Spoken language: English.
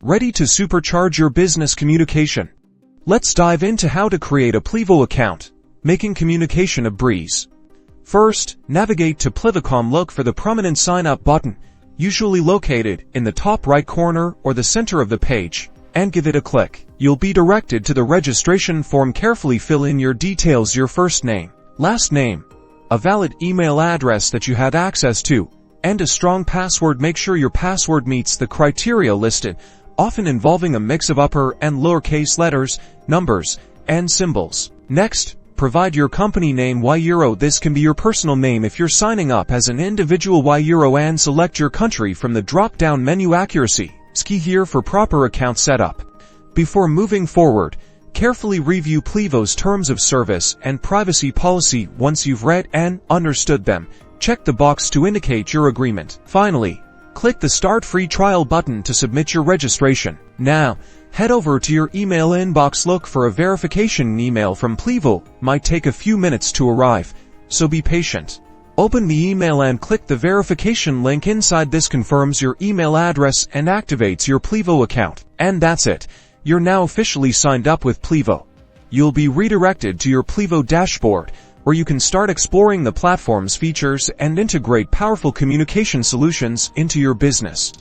Ready to supercharge your business communication? Let's dive into how to create a Plivo account, making communication a breeze. First, navigate to Plivo.com. Look for the prominent Sign Up button, usually located in the top right corner or the center of the page, and give it a click. You'll be directed to the registration form. Carefully fill in your details: your first name, last name, a valid email address that you have access to, and a strong password. Make sure your password meets the criteria listed, often involving a mix of upper and lowercase letters, numbers, and symbols. Next, provide your company name €. This can be your personal name if you're signing up as an individual €, and select your country from the drop-down menu. Accuracy is key here for proper account setup. Before moving forward, carefully review Plivo's terms of service and privacy policy. Once you've read and understood them, check the box to indicate your agreement. Finally, click the Start Free Trial button to submit your registration. Now, head over to your email inbox. Look for a verification email from Plivo. Might take a few minutes to arrive, so be patient. Open the email and click the verification link inside. This confirms your email address and activates your Plivo account. And that's it. You're now officially signed up with Plivo. You'll be redirected to your Plivo Dashboard, where you can start exploring the platform's features and integrate powerful communication solutions into your business.